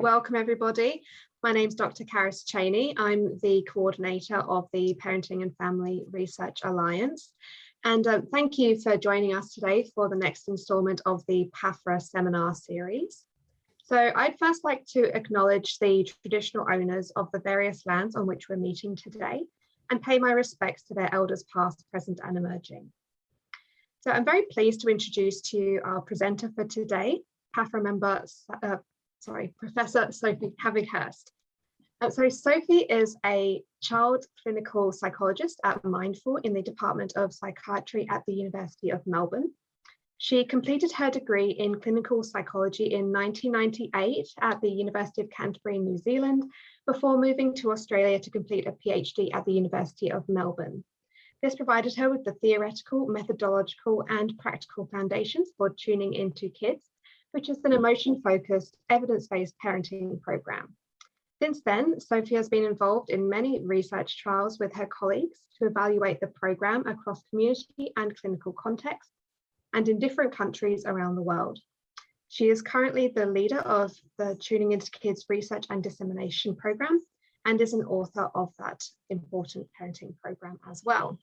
Welcome everybody. My name is Dr. Caris Cheney. I'm the coordinator of the Parenting and Family Research Alliance. And thank you for joining us today for the next instalment of the PAFRA seminar series. So I'd first like to acknowledge the traditional owners of the various lands on which we're meeting today and pay my respects to their elders past, present and emerging. So I'm very pleased to introduce to you our presenter for today, PAFRA member, Professor Sophie Havighurst. Sophie is a child clinical psychologist at Mindful in the Department of Psychiatry at the University of Melbourne. She completed her degree in clinical psychology in 1998 at the University of Canterbury, New Zealand, before moving to Australia to complete a PhD at the University of Melbourne. This provided her with the theoretical, methodological, and practical foundations for tuning into kids, which is an emotion-focused, evidence-based parenting program. Since then, Sophie has been involved in many research trials with her colleagues to evaluate the program across community and clinical contexts and in different countries around the world. She is currently the leader of the Tuning Into Kids Research and Dissemination program and is an author of that important parenting program as well.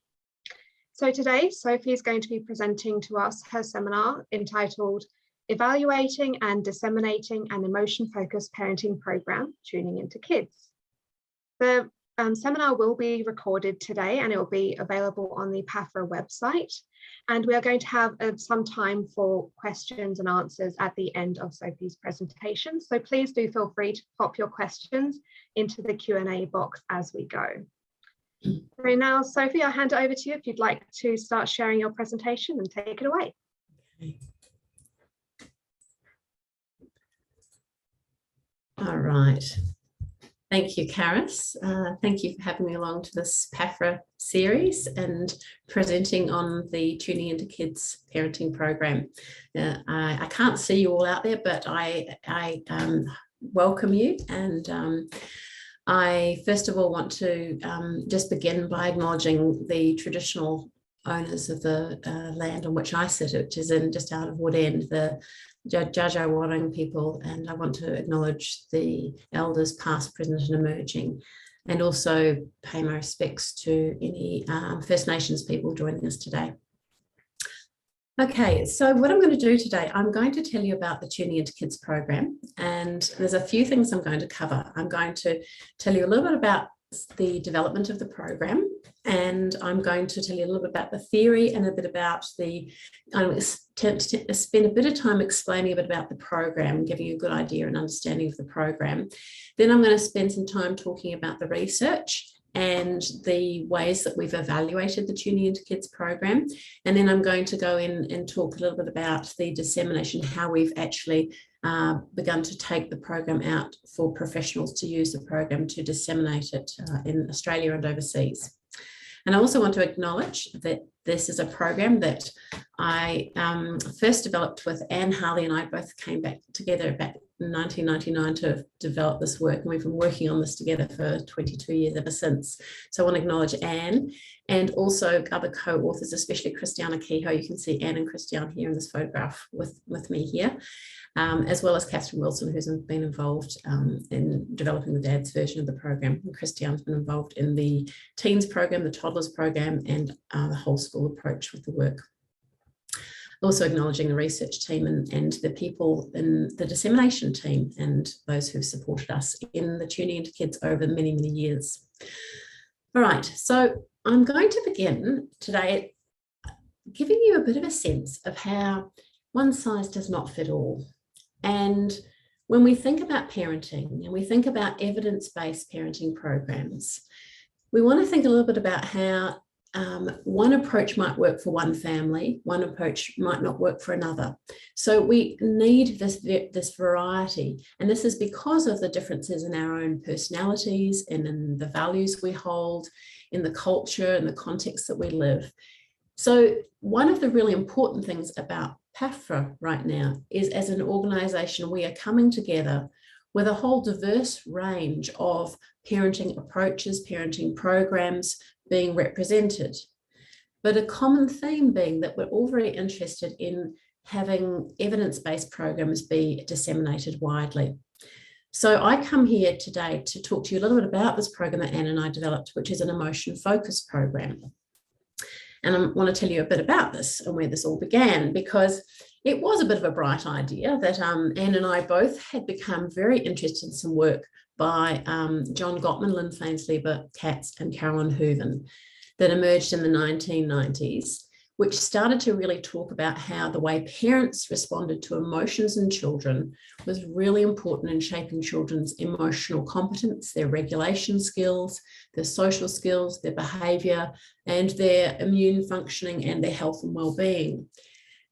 So today, Sophie is going to be presenting to us her seminar entitled Evaluating and Disseminating an Emotion-Focused Parenting Program, Tuning Into Kids. The seminar will be recorded today and it will be available on the PAFRA website. And we are going to have some time for questions and answers at the end of Sophie's presentation. So please do feel free to pop your questions into the Q&A box as we go. So now, Sophie, I'll hand it over to you if you'd like to start sharing your presentation and take it away. Okay. All right. Thank you, Caris. Thank you for having me along to this PAFRA series and presenting on the Tuning Into Kids parenting program. I can't see you all out there, but I welcome you. And I first of all want to just begin by acknowledging the traditional owners of the land on which I sit, which is in just out of Woodend, the Djajawarang people, and I want to acknowledge the elders past, present and emerging, and also pay my respects to any First Nations people joining us today. Okay, so what I'm going to do today, I'm going to tell you about the Tuning Into Kids program, and there's a few things I'm going to cover. I'm going to tell you a little bit about the development of the program, and I'm going to tell you a little bit about the theory and a bit about the, I'm going to spend a bit of time explaining a bit about the program, giving you a good idea and understanding of the program. Then I'm going to spend some time talking about the research and the ways that we've evaluated the Tuning Into Kids program. And then I'm going to go in and talk a little bit about the dissemination, how we've actually begun to take the program out for professionals to use the program to disseminate it in Australia and overseas. And I also want to acknowledge that this is a program that I first developed with Anne, Harley and I both came back together back in 1999 to develop this work, and we've been working on this together for 22 years ever since. So I want to acknowledge Anne and also other co-authors, especially Christiana Kehoe. You can see Anne and Christiane here in this photograph with me here, as well as Catherine Wilson, who's been involved in developing the dad's version of the program. And Christiane's been involved in the teens program, the toddlers program, and the whole school approach with the work. Also acknowledging the research team and the people in the dissemination team and those who've supported us in the Tuning Into Kids over many, many years. All right, so I'm going to begin today giving you a bit of a sense of how one size does not fit all. And when we think about parenting and we think about evidence-based parenting programs, we want to think a little bit about how one approach might work for one family, one approach might not work for another. So we need this variety, and this is because of the differences in our own personalities and in the values we hold, in the culture and the context that we live. So one of the really important things about PAFRA right now is, as an organisation, we are coming together with a whole diverse range of parenting approaches, parenting programs being represented, but a common theme being that we're all very interested in having evidence-based programs be disseminated widely. So I come here today to talk to you a little bit about this program that Anne and I developed, which is an emotion-focused program. And I want to tell you a bit about this and where this all began, because it was a bit of a bright idea that Anne and I both had become very interested in some work by John Gottman, Lynn Fainslieber, Katz, and Carolyn Hooven that emerged in the 1990s, which started to really talk about how the way parents responded to emotions in children was really important in shaping children's emotional competence, their regulation skills, their social skills, their behaviour, and their immune functioning and their health and well-being.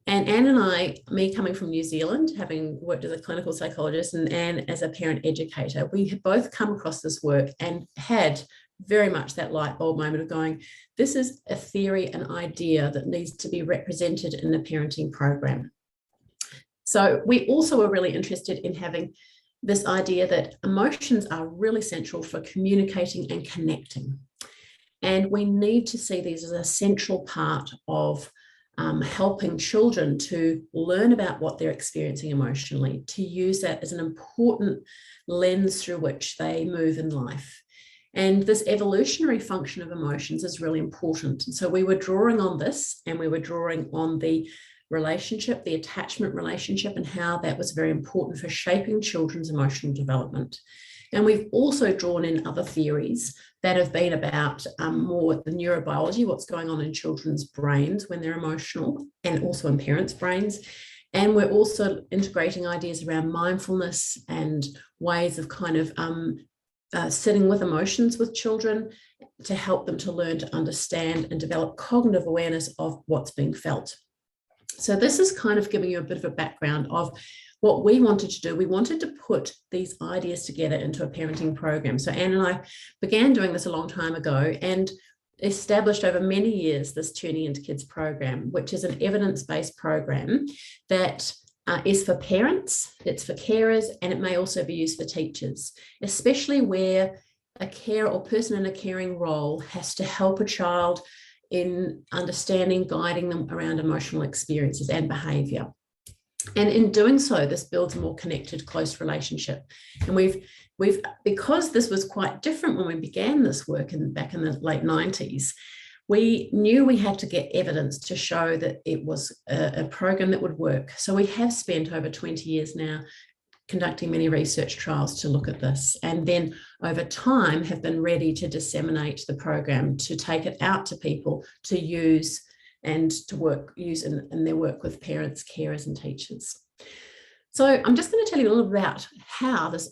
And Anne and I, me coming from New Zealand, having worked as a clinical psychologist, and Anne as a parent educator, we had both come across this work and had very much that light bulb moment of going, this is a theory, an idea that needs to be represented in the parenting program. So we also were really interested in having this idea that emotions are really central for communicating and connecting. And we need to see these as a central part of helping children to learn about what they're experiencing emotionally, to use that as an important lens through which they move in life. And this evolutionary function of emotions is really important. And so we were drawing on this, and we were drawing on the relationship, the attachment relationship, and how that was very important for shaping children's emotional development. And we've also drawn in other theories that have been about more the neurobiology, what's going on in children's brains when they're emotional, and also in parents' brains. And we're also integrating ideas around mindfulness and ways of kind of sitting with emotions with children to help them to learn to understand and develop cognitive awareness of what's being felt. So this is kind of giving you a bit of a background of what we wanted to do. We wanted to put these ideas together into a parenting program. So Anne and I began doing this a long time ago and established over many years this Tuning Into Kids program, which is an evidence-based program that is for parents, it's for carers, and it may also be used for teachers, especially where a carer or person in a caring role has to help a child in understanding, guiding them around emotional experiences and behaviour. And in doing so, this builds a more connected, close relationship. And we've because this was quite different when we began this work back in the late 90s, we knew we had to get evidence to show that it was a program that would work. So we have spent over 20 years now conducting many research trials to look at this, and then over time have been ready to disseminate the program, to take it out to people to use and to use in their work with parents, carers, and teachers. So I'm just going to tell you a little about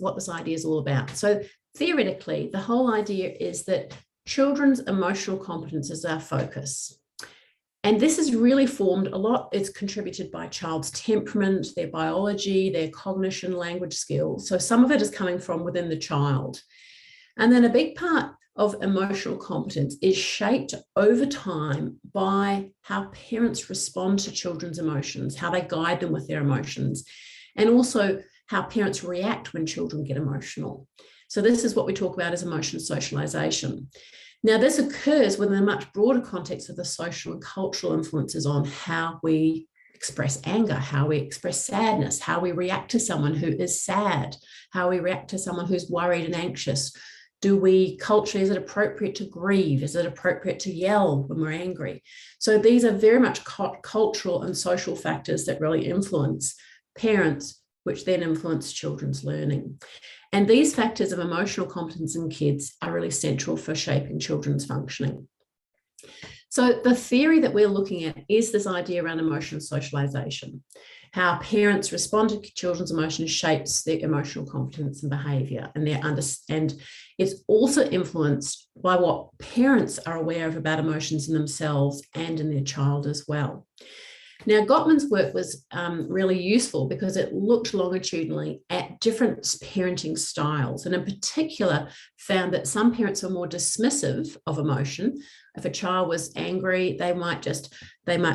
what this idea is all about. So theoretically, the whole idea is that children's emotional competence is our focus. And this is really formed a lot. It's contributed by child's temperament, their biology, their cognition, language skills. So some of it is coming from within the child. And then a big part of emotional competence is shaped over time by how parents respond to children's emotions, how they guide them with their emotions, and also how parents react when children get emotional. So this is what we talk about as emotion socialization. Now, this occurs within a much broader context of the social and cultural influences on how we express anger, how we express sadness, how we react to someone who is sad, how we react to someone who's worried and anxious. Is it appropriate to grieve? Is it appropriate to yell when we're angry? So these are very much cultural and social factors that really influence parents, which then influence children's learning. And these factors of emotional competence in kids are really central for shaping children's functioning. So the theory that we're looking at is this idea around emotion socialization. How parents respond to children's emotions shapes their emotional competence and behaviour, and it's also influenced by what parents are aware of about emotions in themselves and in their child as well. Now, Gottman's work was really useful because it looked longitudinally at different parenting styles, and in particular found that some parents were more dismissive of emotion. If a child was angry, they might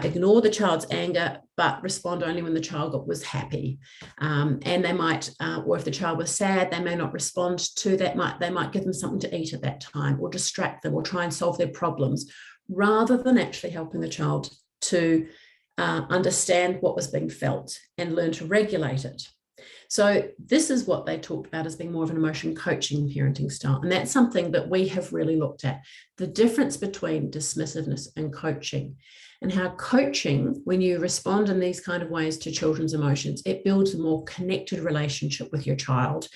ignore the child's anger, but respond only when the child was happy. And they might, or if the child was sad, they may not respond to that. They might give them something to eat at that time, or distract them, or try and solve their problems, rather than actually helping the child to understand what was being felt and learn to regulate it. So this is what they talked about as being more of an emotion coaching parenting style. And that's something that we have really looked at, the difference between dismissiveness and coaching, and how coaching, when you respond in these kind of ways to children's emotions, it builds a more connected relationship with your child,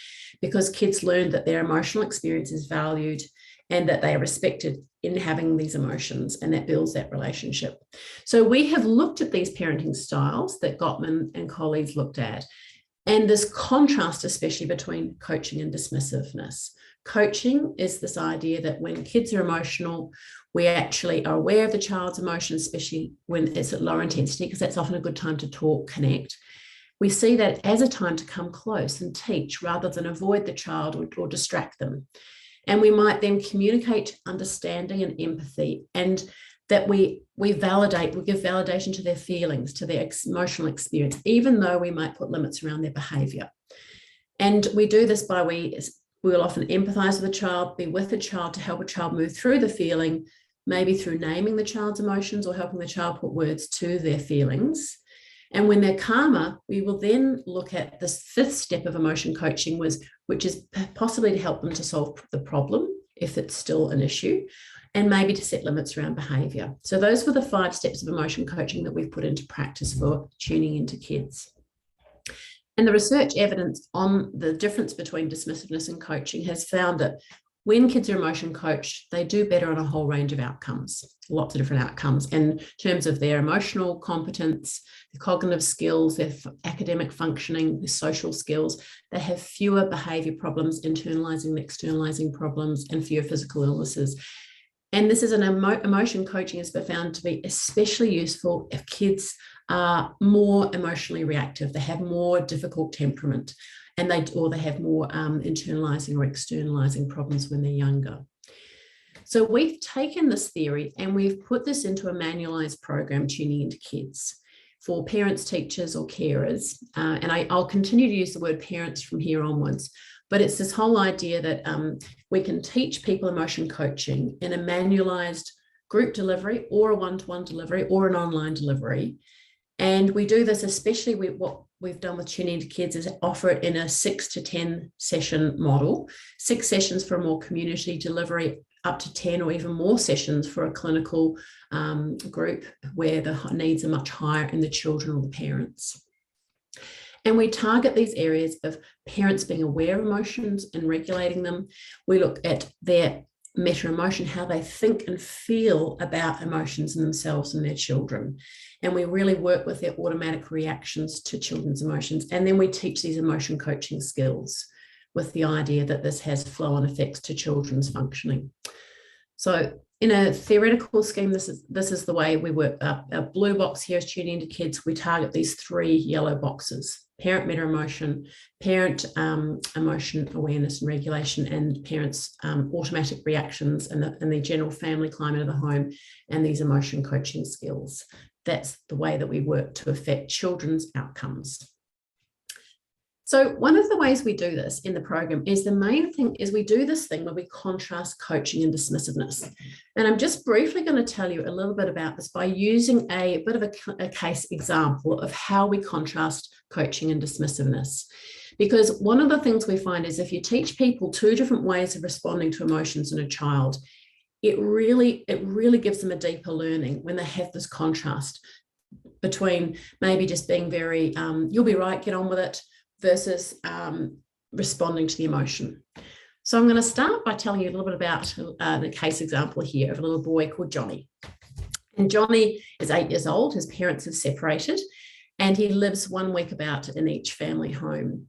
because kids learn that their emotional experience is valued and that they are respected in having these emotions, and that builds that relationship. So we have looked at these parenting styles that Gottman and colleagues looked at, and this contrast, especially between coaching and dismissiveness. Coaching is this idea that when kids are emotional, we actually are aware of the child's emotions, especially when it's at lower intensity, because that's often a good time to talk, connect. We see that as a time to come close and teach rather than avoid the child or distract them. And we might then communicate understanding and empathy, and that we validate, we give validation to their feelings, to their emotional experience, even though we might put limits around their behavior. And we do this by, we will often empathize with the child, be with the child to help a child move through the feeling, maybe through naming the child's emotions or helping the child put words to their feelings. And when they're calmer, we will then look at this fifth step of emotion coaching, which is possibly to help them to solve the problem if it's still an issue, and maybe to set limits around behavior. So those were the 5 steps of emotion coaching that we've put into practice for tuning into kids. And the research evidence on the difference between dismissiveness and coaching has found that when kids are emotion coached, they do better on a whole range of outcomes, lots of different outcomes in terms of their emotional competence, their cognitive skills, their academic functioning, their social skills. They have fewer behavior problems, internalizing and externalizing problems, and fewer physical illnesses. And this is an emotion coaching has been found to be especially useful if kids are more emotionally reactive, they have more difficult temperament, and they have more internalizing or externalizing problems when they're younger. So we've taken this theory and we've put this into a manualized program, tuning into kids, for parents, teachers, or carers. And I'll continue to use the word parents from here onwards. But it's this whole idea that we can teach people emotion coaching in a manualized group delivery, or a one-to-one delivery, or an online delivery. And we do this, especially what we've done with tuning into kids, is offer it in a 6 to 10 session model, 6 sessions for a more community delivery, up to 10 or even more sessions for a clinical group where the needs are much higher in the children or the parents. And we target these areas of parents being aware of emotions and regulating them. We look at their meta-emotion, how they think and feel about emotions in themselves and their children. And we really work with their automatic reactions to children's emotions. And then we teach these emotion coaching skills with the idea that this has flow-on effects to children's functioning. So in a theoretical scheme, this is the way we work. Our blue box here is tuning into kids. We target these 3 yellow boxes: parent meta-emotion, parent emotion awareness and regulation, and parents' automatic reactions and the general family climate of the home, and these emotion coaching skills. That's the way that we work to affect children's outcomes. So one of the ways we do this in the program is, the main thing is we do this thing where we contrast coaching and dismissiveness. And I'm just briefly going to tell you a little bit about this by using a bit of a case example of how we contrast coaching and dismissiveness. Because one of the things we find is if you teach people 2 different ways of responding to emotions in a child, it really gives them a deeper learning when they have this contrast between maybe just being very, you'll be right, get on with it, versus responding to the emotion. So I'm going to start by telling you a little bit about the case example here of a little boy called Johnny. And Johnny is 8 years old. His parents have separated, and he lives 1 week about in each family home.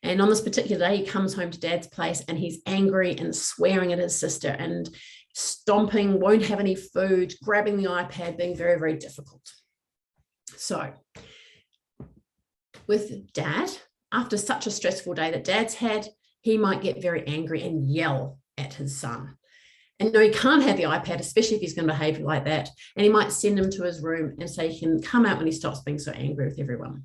And on this particular day, he comes home to Dad's place and he's angry and swearing at his sister and stomping, won't have any food, grabbing the iPad, being very, very difficult. So with Dad, after such a stressful day that Dad's had, he might get very angry and yell at his son. And no, he can't have the iPad, especially if he's going to behave like that. And he might send him to his room and say he can come out when he stops being so angry with everyone.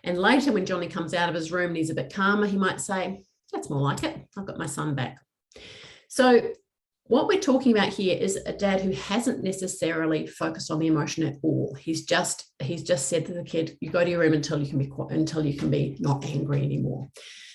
And later, when Johnny comes out of his room and he's a bit calmer, he might say, that's more like it. I've got my son back. So What we're talking about here is a dad who hasn't necessarily focused on the emotion at all. He's just said to the kid, you go to your room until you can be not angry anymore.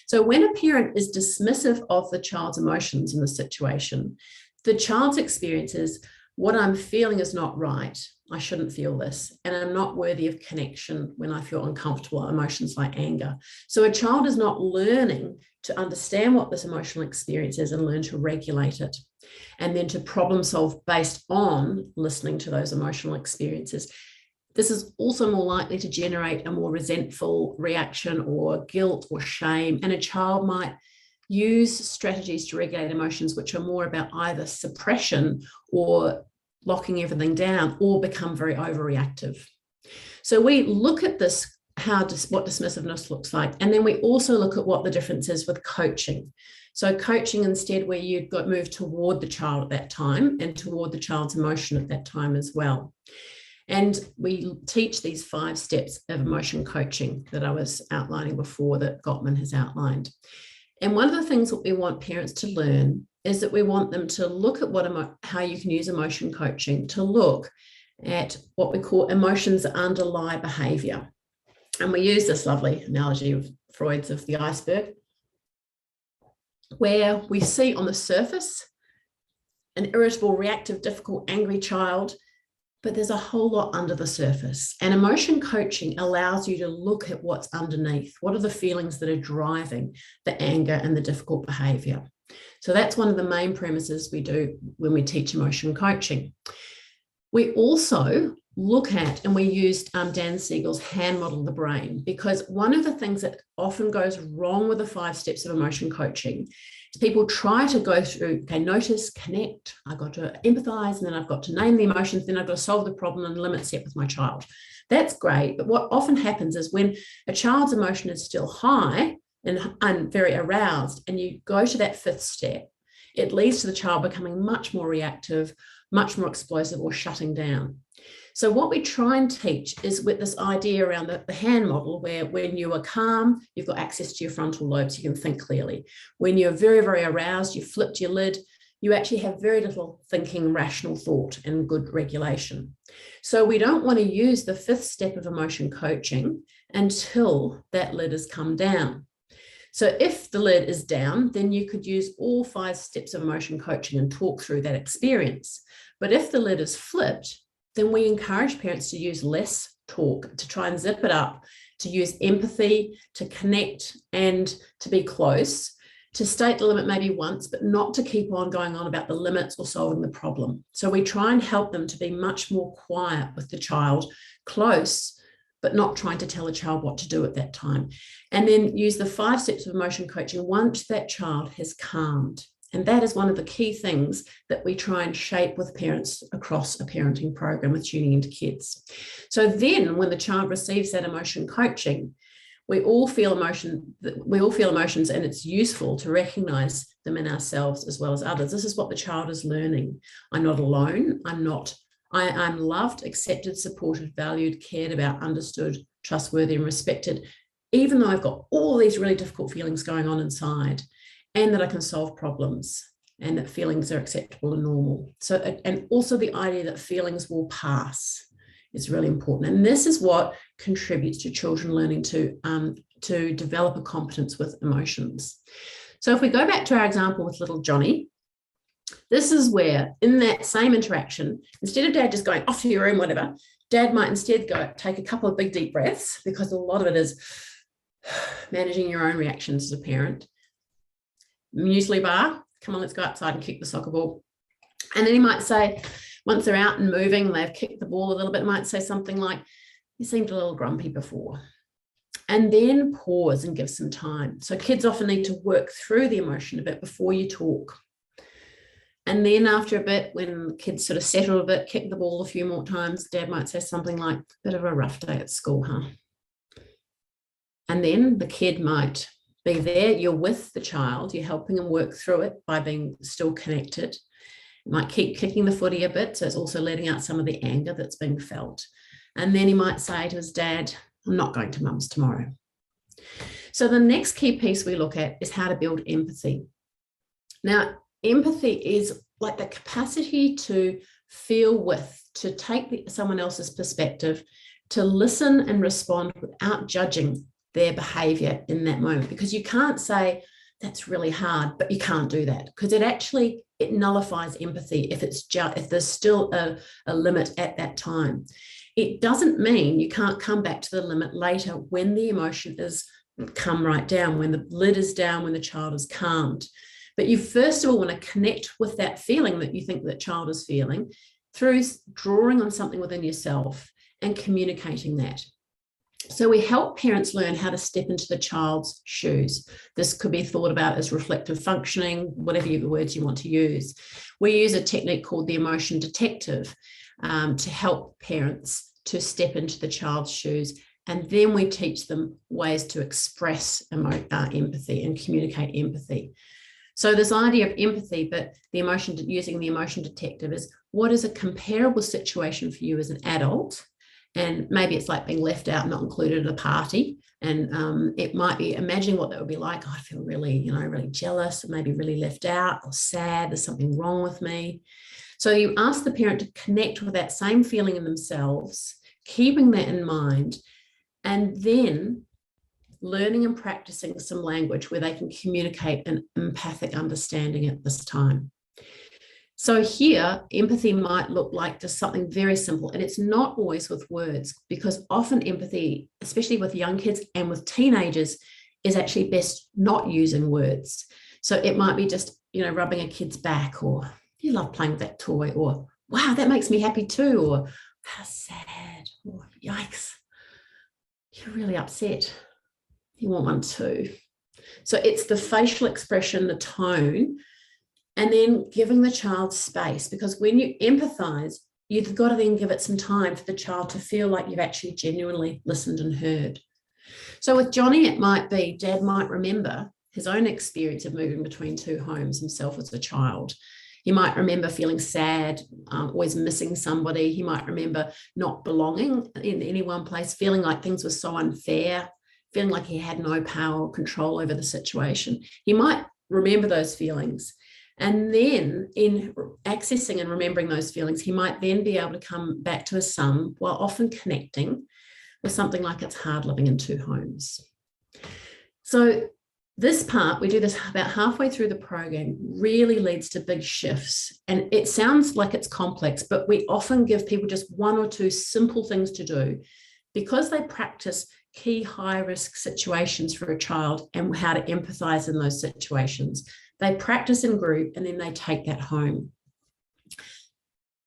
So when a parent is dismissive of the child's emotions in the situation, the child's experience is, what I'm feeling is not right. I shouldn't feel this. And I'm not worthy of connection when I feel uncomfortable, emotions like anger. So a child is not learning to understand what this emotional experience is and learn to regulate it, and then to problem solve based on listening to those emotional experiences. This is also more likely to generate a more resentful reaction or guilt or shame. And a child might use strategies to regulate emotions which are more about either suppression or locking everything down, or become very overreactive. So we look at this, what dismissiveness looks like, and then we also look at what the difference is with coaching. So coaching, instead, where you've got moved toward the child at that time and toward the child's emotion at that time as well. And we teach these 5 steps of emotion coaching that I was outlining before, that Gottman has outlined. And one of the things that we want parents to learn is that we want them to look at how you can use emotion coaching to look at what we call emotions that underlie behavior. And we use this lovely analogy of Freud's of the iceberg, where we see on the surface an irritable, reactive, difficult, angry child, but there's a whole lot under the surface. And emotion coaching allows you to look at what's underneath. What are the feelings that are driving the anger and the difficult behavior? So that's one of the main premises we do when we teach emotion coaching. We also look at, and we used Dan Siegel's hand model of the brain, because one of the things that often goes wrong with the 5 steps of emotion coaching is people try to go through, okay, notice, connect, I've got to empathize, and then I've got to name the emotions, then I've got to solve the problem and limit set with my child. That's great, but what often happens is when a child's emotion is still high and very aroused, and you go to that 5th step, it leads to the child becoming much more reactive, much more explosive, or shutting down. So what we try and teach is with this idea around the hand model, where when you are calm, you've got access to your frontal lobes, you can think clearly. When you're very, very aroused, you flipped your lid, you actually have very little thinking, rational thought, and good regulation. So we don't want to use the 5th step of emotion coaching until that lid has come down. So if the lid is down, then you could use all 5 steps of emotion coaching and talk through that experience. But if the lid is flipped, then we encourage parents to use less talk, to try and zip it up, to use empathy, to connect and to be close, to state the limit maybe once, but not to keep on going on about the limits or solving the problem. So we try and help them to be much more quiet with the child, close, but not trying to tell a child what to do at that time. And then use the 5 steps of emotion coaching once that child has calmed. And that is one of the key things that we try and shape with parents across a parenting program with tuning into kids. So then when the child receives that emotion coaching, we all feel emotions, and it's useful to recognize them in ourselves as well as others. This is what the child is learning. I'm not alone. I'm loved, accepted, supported, valued, cared about, understood, trustworthy, and respected, even though I've got all these really difficult feelings going on inside, and that I can solve problems, and that feelings are acceptable and normal. So, and also the idea that feelings will pass is really important. And this is what contributes to children learning to develop a competence with emotions. So if we go back to our example with little Johnny, this is where, in that same interaction, instead of dad just going off to your room, whatever, dad might instead go take a couple of big deep breaths, because a lot of it is managing your own reactions as a parent. Muesli bar, come on, let's go outside and kick the soccer ball. And then he might say, once they're out and moving, they've kicked the ball a little bit, might say something like, you seemed a little grumpy before. And then pause and give some time. So kids often need to work through the emotion a bit before you talk. And then after a bit, when kids sort of settle a bit, kick the ball a few more times, dad might say something like, bit of a rough day at school, huh? And then the kid might be there, you're with the child, you're helping them work through it by being still connected. You might keep kicking the footy a bit, so it's also letting out some of the anger that's being felt. And then he might say to his dad, I'm not going to mum's tomorrow. So the next key piece we look at is how to build empathy. Now, empathy is like the capacity to feel with, to take someone else's perspective, to listen and respond without judging their behavior in that moment. Because you can't say, that's really hard, but you can't do that, because it nullifies empathy if there's still a limit at that time. It doesn't mean you can't come back to the limit later when the emotion is come right down, when the lid is down, when the child is calmed. But you first of all want to connect with that feeling that you think that child is feeling through drawing on something within yourself and communicating that. So we help parents learn how to step into the child's shoes. This could be thought about as reflective functioning, whatever the words you want to use. We use a technique called the emotion detective to help parents to step into the child's shoes. And then we teach them ways to express empathy and communicate empathy. So this idea of empathy, but using the emotion detective is, what is a comparable situation for you as an adult? And maybe it's like being left out, not included at a party. And it might be imagining what that would be like. Oh, I feel really, really jealous, or maybe really left out or sad. There's something wrong with me. So you ask the parent to connect with that same feeling in themselves, keeping that in mind, and then learning and practicing some language where they can communicate an empathic understanding at this time. So here, empathy might look like just something very simple, and it's not always with words, because often empathy, especially with young kids and with teenagers, is actually best not using words. So it might be just, rubbing a kid's back, or you love playing with that toy, or wow, that makes me happy too, or how sad, or yikes, you're really upset, you want one too. So it's the facial expression, the tone, and then giving the child space, because when you empathize, you've got to then give it some time for the child to feel like you've actually genuinely listened and heard. So with Johnny, it might be, Dad might remember his own experience of moving between two homes himself as a child. He might remember feeling sad, always missing somebody. He might remember not belonging in any one place, feeling like things were so unfair, feeling like he had no power or control over the situation. He might remember those feelings. And then in accessing and remembering those feelings, he might then be able to come back to his son while often connecting with something like it's hard living in two homes. So this part, we do this about halfway through the program, really leads to big shifts. And it sounds like it's complex, but we often give people just one or two simple things to do, because they practice key high-risk situations for a child and how to empathize in those situations. They practice in group, and then they take that home.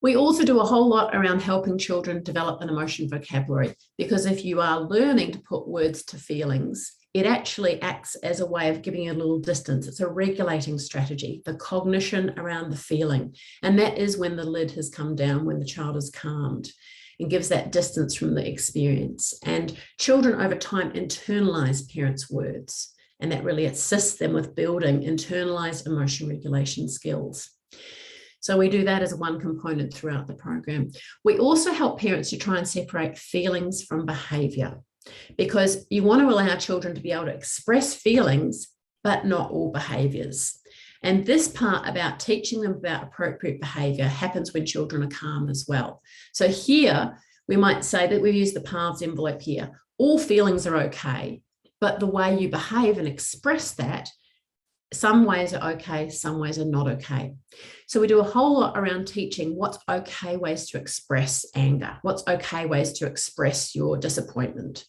We also do a whole lot around helping children develop an emotion vocabulary, because if you are learning to put words to feelings, it actually acts as a way of giving you a little distance. It's a regulating strategy, the cognition around the feeling. And that is when the lid has come down, when the child is calmed, and gives that distance from the experience. And children over time internalize parents' words, and that really assists them with building internalized emotion regulation skills. So we do that as one component throughout the program. We also help parents to try and separate feelings from behavior, because you want to allow children to be able to express feelings, but not all behaviors. And this part about teaching them about appropriate behavior happens when children are calm as well. So here, we might say that we use the paths envelope here. All feelings are okay, but the way you behave and express that, some ways are okay, some ways are not okay. So we do a whole lot around teaching what's okay ways to express anger, what's okay ways to express your disappointment.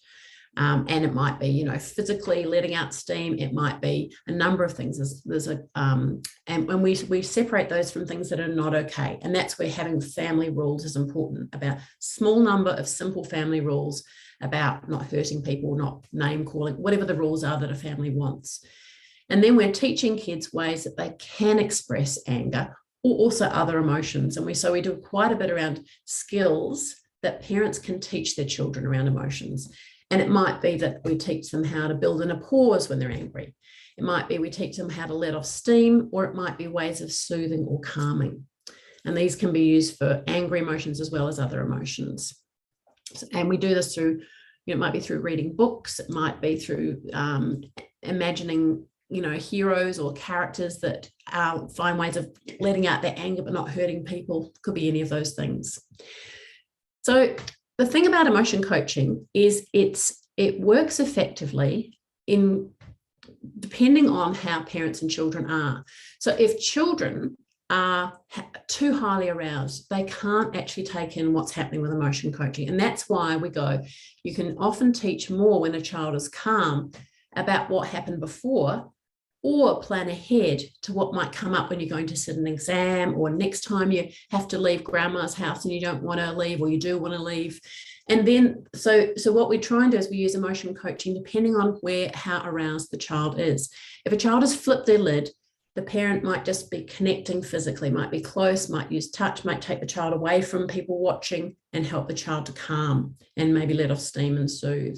And it might be, physically letting out steam. It might be a number of things. And when we separate those from things that are not okay. And that's where having family rules is important, about small number of simple family rules about not hurting people, not name calling, whatever the rules are that a family wants. And then we're teaching kids ways that they can express anger or also other emotions. And we do quite a bit around skills that parents can teach their children around emotions. And it might be that we teach them how to build in a pause when they're angry. It might be we teach them how to let off steam, or it might be ways of soothing or calming. And these can be used for angry emotions as well as other emotions. And we do this through, it might be through reading books, it might be through imagining heroes or characters that find ways of letting out their anger but not hurting people. Could be any of those things. So the thing about emotion coaching is it works effectively depending on how parents and children are. So if children are too highly aroused, they can't actually take in what's happening with emotion coaching. And that's why we go, you can often teach more when a child is calm about what happened before, or plan ahead to what might come up when you're going to sit an exam, or next time you have to leave grandma's house and you don't want to leave, or you do want to leave. And then, so what we try and do is we use emotion coaching depending on how aroused the child is. If a child has flipped their lid, the parent might just be connecting physically, might be close, might use touch, might take the child away from people watching and help the child to calm and maybe let off steam and soothe.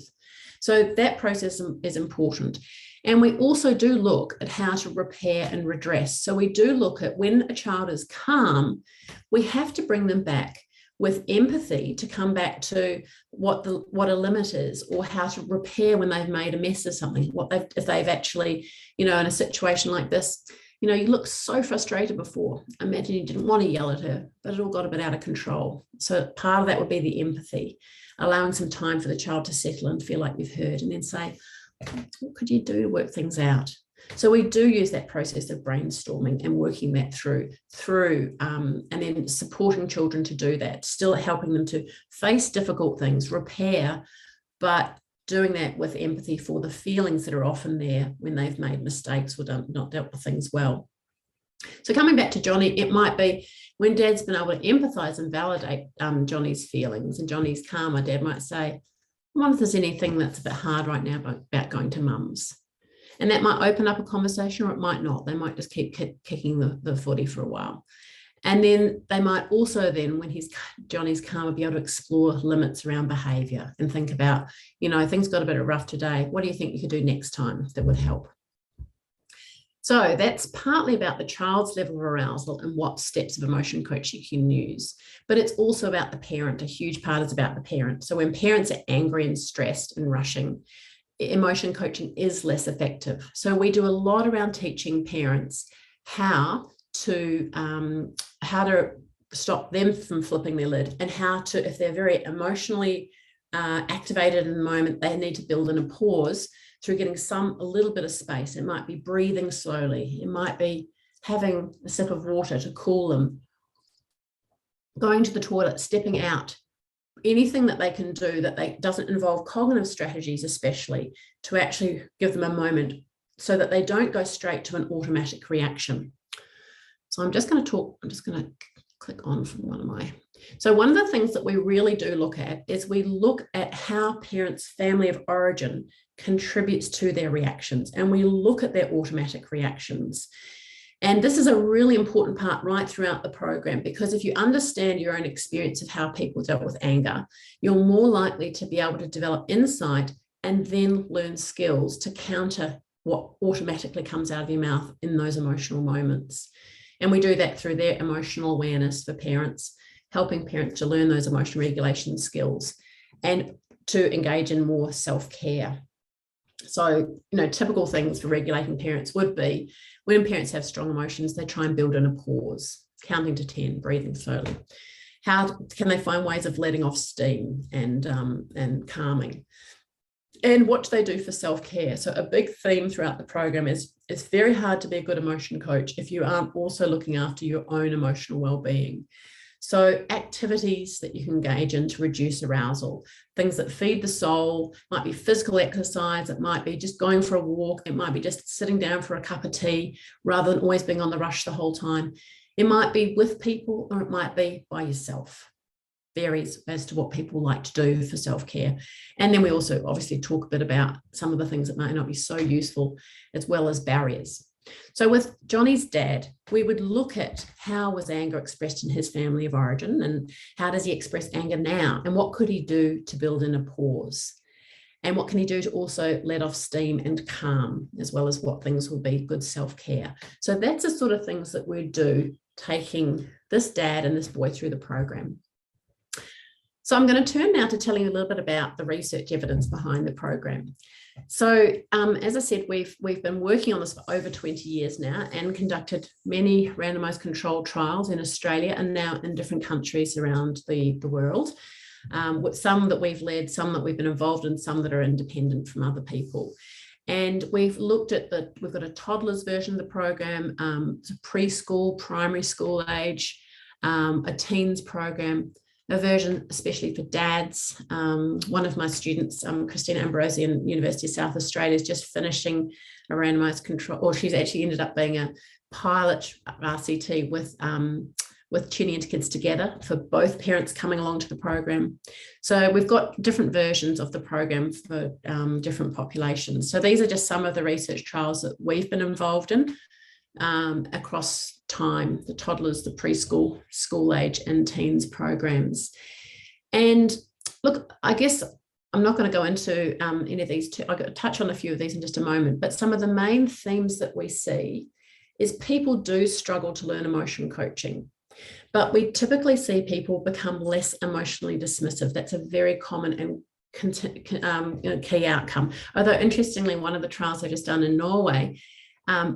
So that process is important. And we also do look at how to repair and redress. So we do look at when a child is calm, we have to bring them back with empathy to come back to what a limit is, or how to repair when they've made a mess of something, if they've actually, in a situation like this, you looked so frustrated before. Imagine you didn't want to yell at her, but it all got a bit out of control. So part of that would be the empathy, allowing some time for the child to settle and feel like you've heard, and then say, what could you do to work things out? So we do use that process of brainstorming and working that through, and then supporting children to do that, still helping them to face difficult things, repair, but doing that with empathy for the feelings that are often there when they've made mistakes or not dealt with things well. So coming back to Johnny, it might be when Dad's been able to empathise and validate Johnny's feelings, and Johnny's calmer, Dad might say, I wonder if there's anything that's a bit hard right now about going to Mum's. And that might open up a conversation, or it might not. They might just keep kicking the footy for a while. And then they might also then, when Johnny's calmer, be able to explore limits around behaviour and think about, things got a bit rough today. What do you think you could do next time that would help? So that's partly about the child's level of arousal and what steps of emotion coaching you can use. But it's also about the parent. A huge part is about the parent. So when parents are angry and stressed and rushing, emotion coaching is less effective. So we do a lot around teaching parents how to stop them from flipping their lid, and how to, if they're very emotionally activated in the moment, they need to build in a pause through getting a little bit of space. It might be breathing slowly. It might be having a sip of water to cool them, going to the toilet, stepping out. Anything that they can do that doesn't involve cognitive strategies, especially, to actually give them a moment so that they don't go straight to an automatic reaction. So I'm just going to click on from one of my. So one of the things that we really do look at is we look at how parents' family of origin contributes to their reactions, and we look at their automatic reactions. And this is a really important part right throughout the program, because if you understand your own experience of how people dealt with anger, you're more likely to be able to develop insight and then learn skills to counter what automatically comes out of your mouth in those emotional moments. And we do that through their emotional awareness for parents, helping parents to learn those emotional regulation skills and to engage in more self-care. So, typical things for regulating parents would be when parents have strong emotions, they try and build in a pause, counting to 10, breathing slowly. How can they find ways of letting off steam and calming? And what do they do for self-care? So a big theme throughout the program is it's very hard to be a good emotion coach if you aren't also looking after your own emotional well-being. So activities that you can engage in to reduce arousal, things that feed the soul, might be physical exercise, it might be just going for a walk, it might be just sitting down for a cup of tea rather than always being on the rush the whole time. It might be with people, or it might be by yourself. Varies as to what people like to do for self-care. And then we also obviously talk a bit about some of the things that might not be so useful, as well as barriers. So with Johnny's dad, we would look at how was anger expressed in his family of origin, and how does he express anger now, and what could he do to build in a pause, and what can he do to also let off steam and calm, as well as what things will be good self-care. So that's the sort of things that we do, taking this dad and this boy through the program. So I'm going to turn now to telling you a little bit about the research evidence behind the program. So as I said, we've been working on this for over 20 years now and conducted many randomised controlled trials in Australia and now in different countries around the world. With some that we've led, some that we've been involved in, some that are independent from other people. And we've looked at we've got a toddlers version of the program, it's a preschool, primary school age, a teens program, a version especially for dads. One of my students, Christina Ambrosi in University of South Australia, is just finishing a randomised control, or she's actually ended up being a pilot RCT with tuning into kids together for both parents coming along to the program. So we've got different versions of the program for different populations. So these are just some of the research trials that we've been involved in across time, the toddlers, the preschool, school age and teens programs. And look, I guess I'm not going to go into any of these. I'll touch on a few of these in just a moment, but some of the main themes that we see is people do struggle to learn emotion coaching. But we typically see people become less emotionally dismissive. That's a very common and key outcome. Although interestingly, one of the trials I've just done in Norway,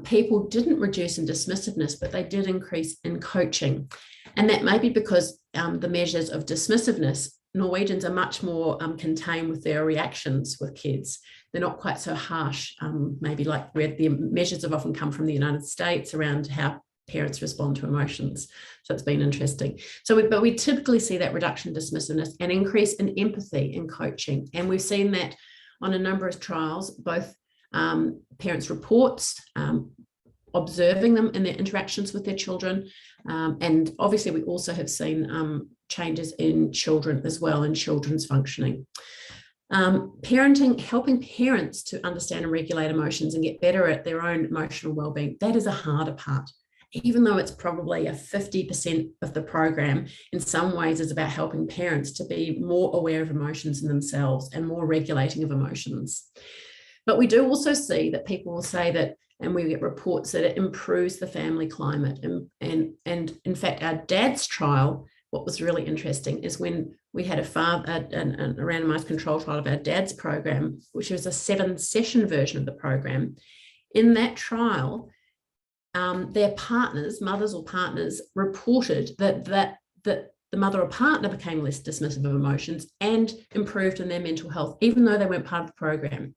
people didn't reduce in dismissiveness, but they did increase in coaching. And that may be because the measures of dismissiveness, Norwegians are much more contained with their reactions with kids. They're not quite so harsh, maybe like where the measures have often come from the United States around how parents respond to emotions. So it's been interesting. But we typically see that reduction in dismissiveness and increase in empathy in coaching. And we've seen that on a number of trials, both parents' reports, observing them in their interactions with their children. And obviously we also have seen changes in children as well, in children's functioning. Parenting, helping parents to understand and regulate emotions and get better at their own emotional well-being, that is a harder part. Even though it's probably a 50% of the program, in some ways is about helping parents to be more aware of emotions in themselves and more regulating of emotions. But we do also see that people will say that, and we get reports that it improves the family climate. And in fact, our dad's trial, what was really interesting is when we had a randomised control trial of our dad's program, which was a 7-session version of the program. In that trial, their partners, mothers or partners, reported that the mother or partner became less dismissive of emotions and improved in their mental health, even though they weren't part of the program.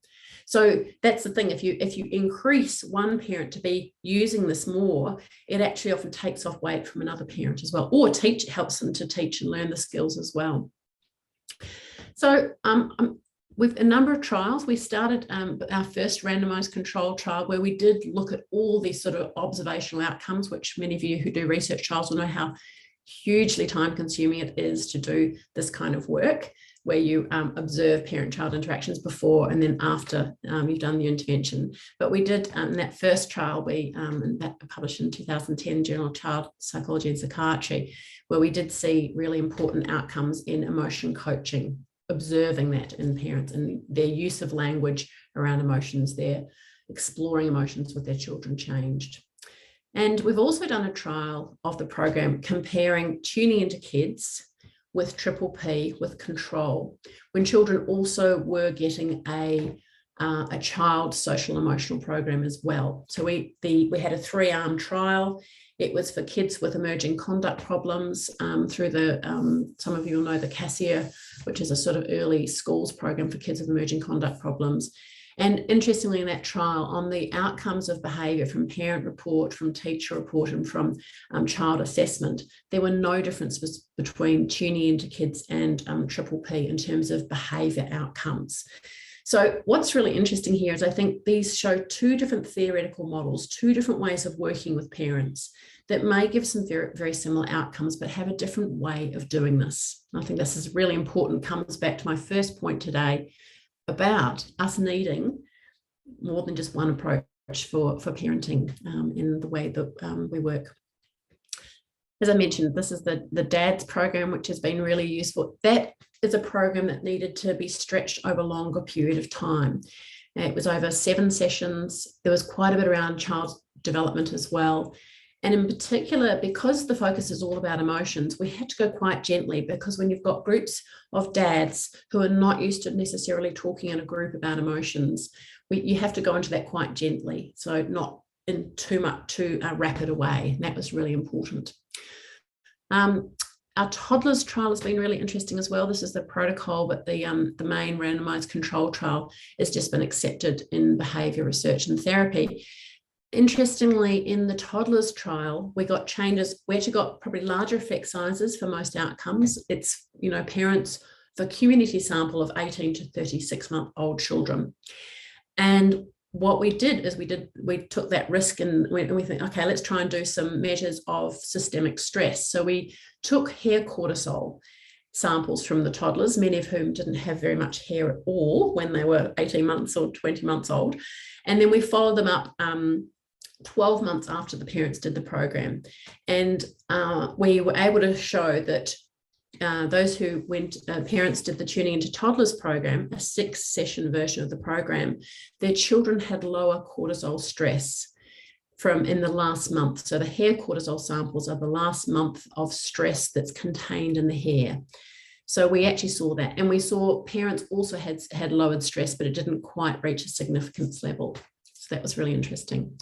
So that's the thing, if you increase one parent to be using this more, it actually often takes off weight from another parent as well, or helps them to teach and learn the skills as well. So with a number of trials, we started our first randomised control trial where we did look at all these sort of observational outcomes, which many of you who do research trials will know how hugely time consuming it is to do this kind of work, where you observe parent-child interactions before and then after you've done the intervention. But we did, in that first trial, we published in 2010, Journal of Child Psychology and Psychiatry, where we did see really important outcomes in emotion coaching, observing that in parents and their use of language around emotions, their exploring emotions with their children changed. And we've also done a trial of the program comparing tuning into kids with triple P with control, when children also were getting a child social emotional program as well. So we had a 3-arm trial. It was for kids with emerging conduct problems through some of you will know the CASIA, which is a sort of early schools program for kids with emerging conduct problems. And interestingly, in that trial, on the outcomes of behaviour from parent report, from teacher report, and from child assessment, there were no differences between tuning into kids and triple P in terms of behaviour outcomes. So what's really interesting here is I think these show 2 different theoretical models, 2 different ways of working with parents that may give some very, very similar outcomes, but have a different way of doing this. I think this is really important, comes back to my first point today about us needing more than just one approach for parenting in the way that we work. As I mentioned, this is the DADS program, which has been really useful. That is a program that needed to be stretched over a longer period of time. It was over 7 sessions. There was quite a bit around child development as well. And in particular, because the focus is all about emotions, we had to go quite gently, because when you've got groups of dads who are not used to necessarily talking in a group about emotions, you have to go into that quite gently, so not in too rapid a way. And that was really important. Our Toddlers trial has been really interesting as well. This is the protocol, but the main randomised control trial has just been accepted in behaviour research and therapy. Interestingly, in the Toddlers trial, we got changes. We actually got probably larger effect sizes for most outcomes. It's, parents, the community sample of 18 to 36-month-old children. And what we did is we took that risk, and we think, okay, let's try and do some measures of systemic stress. So we took hair cortisol samples from the toddlers, many of whom didn't have very much hair at all when they were 18 months or 20 months old. And then we followed them up 12 months after the parents did the program. And we were able to show that those who parents did the Tuning into Toddlers program, a 6-session version of the program, their children had lower cortisol stress in the last month. So the hair cortisol samples are the last month of stress that's contained in the hair. So we actually saw that, and we saw parents also had lowered stress, but it didn't quite reach a significance level. So that was really interesting.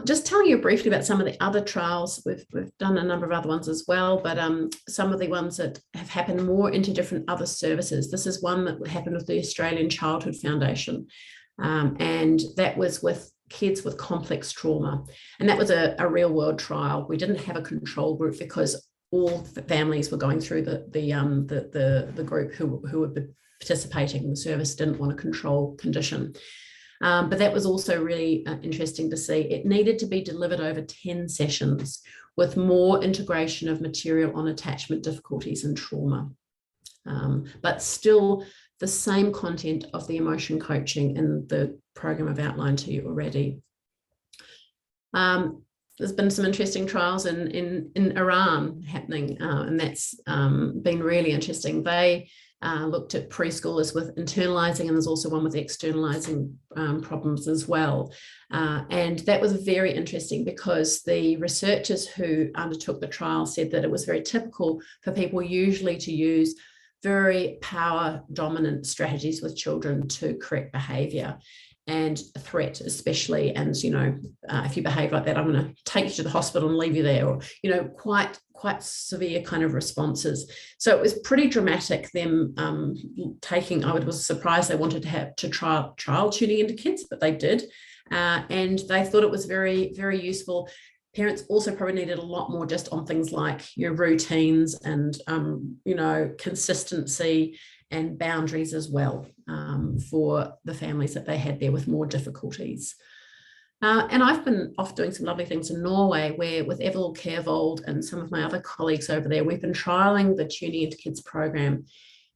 Just telling you briefly about some of the other trials. We've done a number of other ones as well, but some of the ones that have happened more into different other services. This is one that happened with the Australian Childhood Foundation, and that was with kids with complex trauma. And that was a real world trial. We didn't have a control group because all families were going through the group who would be participating in the service didn't want a control condition. But that was also really interesting to see. It needed to be delivered over 10 sessions with more integration of material on attachment difficulties and trauma. But still the same content of the emotion coaching in the program I've outlined to you already. There's been some interesting trials in Iran happening, and that's been really interesting. They looked at preschoolers with internalizing, and there's also one with externalizing problems as well. And that was very interesting because the researchers who undertook the trial said that it was very typical for people usually to use very power dominant strategies with children to correct behavior, and threat especially. And, if you behave like that, I'm going to take you to the hospital and leave you there, or, quite severe kind of responses. So it was pretty dramatic, them I was surprised they wanted to trial tuning into kids, but they did. And they thought it was very, very useful. Parents also probably needed a lot more just on things like your routines and, consistency and boundaries as well, for the families that they had there with more difficulties. And I've been off doing some lovely things in Norway, where with Evel Kjærvold and some of my other colleagues over there, we've been trialling the Tuning into Kids program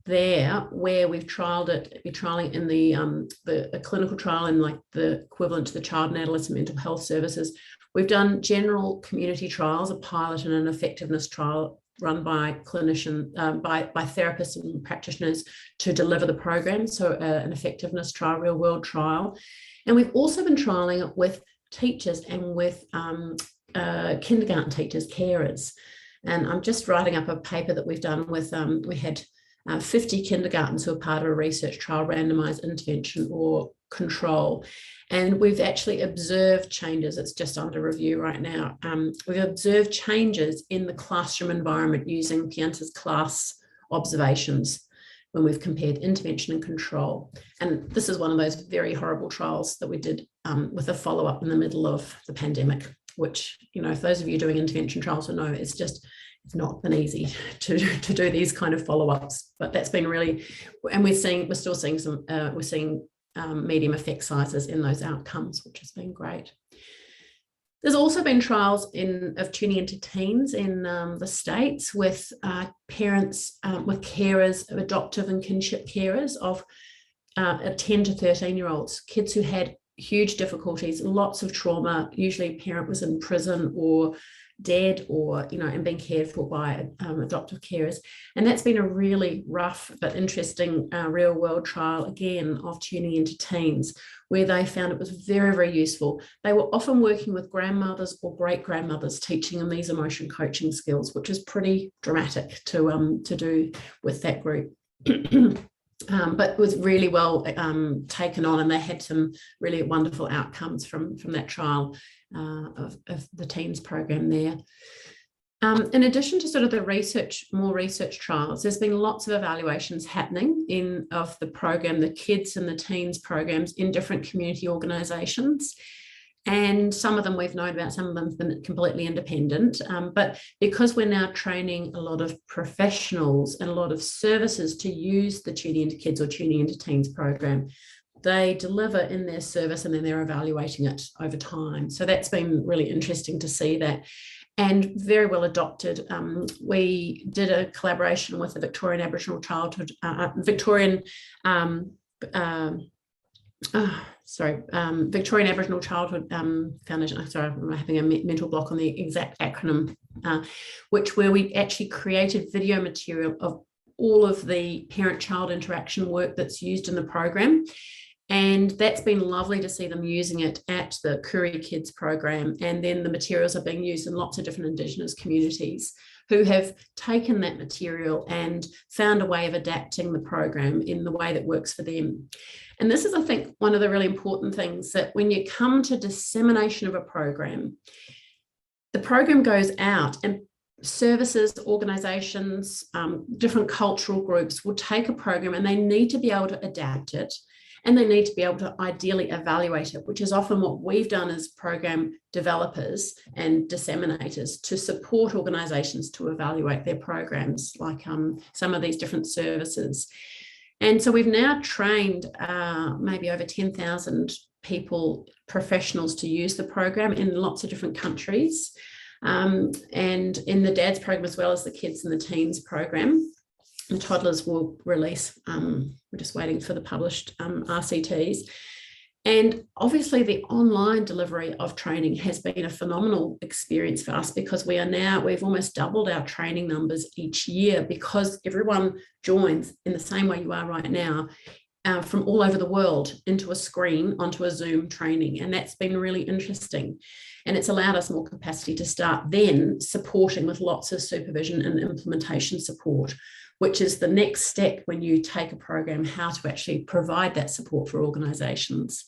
there, where we're trialing in a clinical trial in like the equivalent to the Child and Adolescent Mental Health Services. We've done general community trials, a pilot and an effectiveness trial run by by therapists and practitioners to deliver the program. So an effectiveness trial, real world trial. And we've also been trialing it with teachers and with kindergarten teachers, carers. And I'm just writing up a paper that we've done with, we had 50 kindergartens who are part of a research trial, randomised intervention or control. And we've actually observed changes. It's just under review right now. We've observed changes in the classroom environment using Pianta's class observations when we've compared intervention and control. And this is one of those very horrible trials that we did with a follow-up in the middle of the pandemic, which, if those of you doing intervention trials will know, it's not been easy to do these kind of follow-ups. But that's been really, and we're still seeing some, medium effect sizes in those outcomes, which has been great. There's also been trials of tuning into teens in the States with parents, with carers, adoptive and kinship carers of 10 to 13-year-olds, kids who had huge difficulties, lots of trauma. Usually a parent was in prison or dead, or, and being cared for by adoptive carers. And that's been a really rough but interesting real world trial, again, of tuning into teens, where they found it was very, very useful. They were often working with grandmothers or great-grandmothers, teaching them these emotion coaching skills, which is pretty dramatic to do with that group. But was really well taken on, and they had some really wonderful outcomes from that trial of the teens program there. In addition to sort of the more research trials, there's been lots of evaluations happening of the program, the kids and the teens programs in different community organisations. And some of them we've known about, some of them have been completely independent. But because we're now training a lot of professionals and a lot of services to use the Tuning Into Kids or Tuning Into Teens program, they deliver in their service and then they're evaluating it over time. So that's been really interesting to see that. And very well adopted. We did a collaboration with the Victorian Aboriginal Childhood, Victorian Aboriginal Childhood Foundation. Sorry, I'm having a mental block on the exact acronym, where we actually created video material of all of the parent-child interaction work that's used in the program. And that's been lovely to see them using it at the Kuri Kids program. And then the materials are being used in lots of different Indigenous communities who have taken that material and found a way of adapting the program in the way that works for them. And this is, I think, one of the really important things, that when you come to dissemination of a program, the program goes out and services, organisations, different cultural groups will take a program and they need to be able to adapt it. And they need to be able to ideally evaluate it, which is often what we've done as program developers and disseminators to support organisations to evaluate their programs, like some of these different services. And so we've now trained maybe over 10,000 people, professionals, to use the program in lots of different countries. And in the DADS program, as well as the kids and the teens program. The Toddlers will release, we're just waiting for the published RCTs. And obviously the online delivery of training has been a phenomenal experience for us, because we've almost doubled our training numbers each year, because everyone joins in the same way you are right now, from all over the world into a screen onto a Zoom training. And that's been really interesting. And it's allowed us more capacity to start then supporting with lots of supervision and implementation support, which is the next step when you take a program, how to actually provide that support for organisations.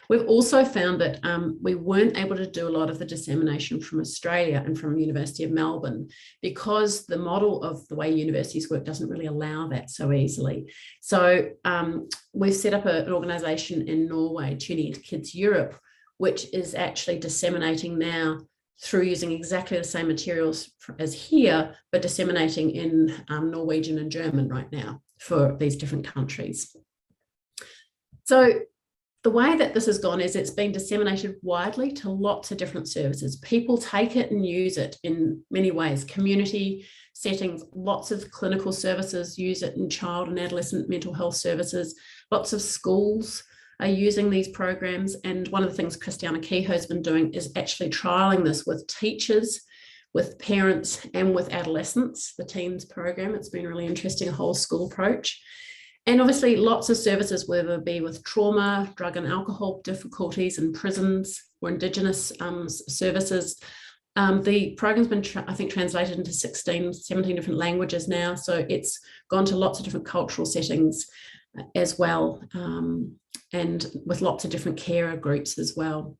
We've also found that we weren't able to do a lot of the dissemination from Australia and from University of Melbourne, because the model of the way universities work doesn't really allow that so easily. So we've set up an organisation in Norway, Tuning Into Kids Europe, which is actually disseminating now through using exactly the same materials as here, but disseminating in Norwegian and German right now for these different countries. So the way that this has gone is it's been disseminated widely to lots of different services. People take it and use it in many ways. Community settings, lots of clinical services use it in child and adolescent mental health services, lots of schools are using these programs. And one of the things Christiana Kehoe has been doing is actually trialling this with teachers, with parents, and with adolescents, the teens program. It's been really interesting, a whole school approach. And obviously lots of services, whether it be with trauma, drug and alcohol difficulties in prisons, or Indigenous services. The program's been, I think, translated into 17 different languages now. So it's gone to lots of different cultural settings as well, and with lots of different carer groups as well.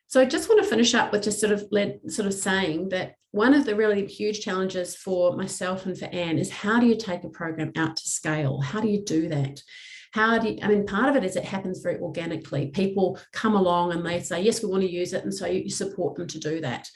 So I just want to finish up with just sort of saying that one of the really huge challenges for myself and for Anne is, how do you take a program out to scale? How do you do that? Part of it is it happens very organically. People come along and they say, yes, we want to use it. And so you support them to do that.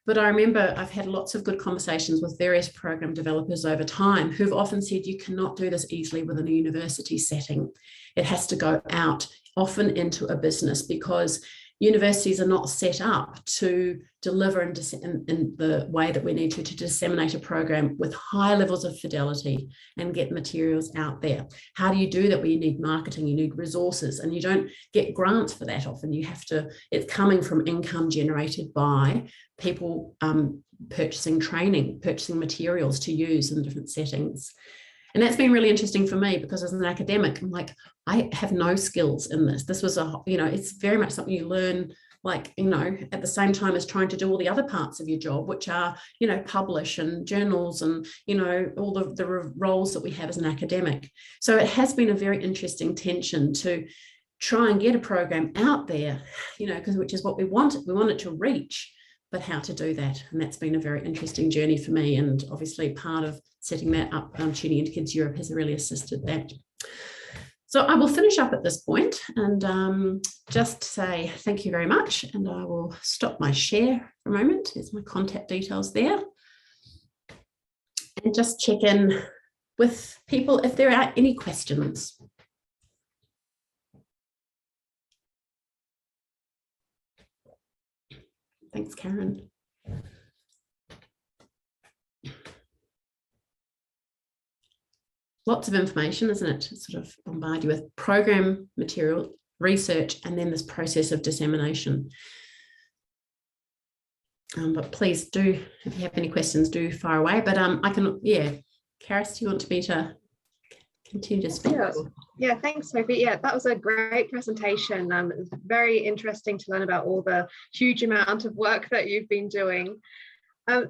But I remember I've had lots of good conversations with various program developers over time who've often said, you cannot do this easily within a university setting. It has to go out, often into a business, because universities are not set up to deliver in the way that we need to disseminate a program with high levels of fidelity and get materials out there. How do you do that? Well, you need marketing, you need resources, and you don't get grants for that often. You have to, it's coming from income generated by people purchasing training, purchasing materials to use in different settings. And that's been really interesting for me, because as an academic, I'm like, I have no skills in this. This was it's very much something you learn, like, at the same time as trying to do all the other parts of your job, which are, publish and journals and, all the roles that we have as an academic. So it has been a very interesting tension to try and get a program out there, which is what we want. We want it to reach, but how to do that. And that's been a very interesting journey for me. And obviously part of setting that up, Tuning Into Kids Europe has really assisted that. So I will finish up at this point and just say thank you very much. And I will stop my share for a moment. There's my contact details there. And just check in with people if there are any questions. Thanks, Karen. Lots of information, isn't it? Sort of bombard you with program material, research, and then this process of dissemination. But please do, if you have any questions, do fire away. But I can, Karis, do you want me to continue to speak? Yeah, thanks, Sophie. Yeah, that was a great presentation. It was very interesting to learn about all the huge amount of work that you've been doing.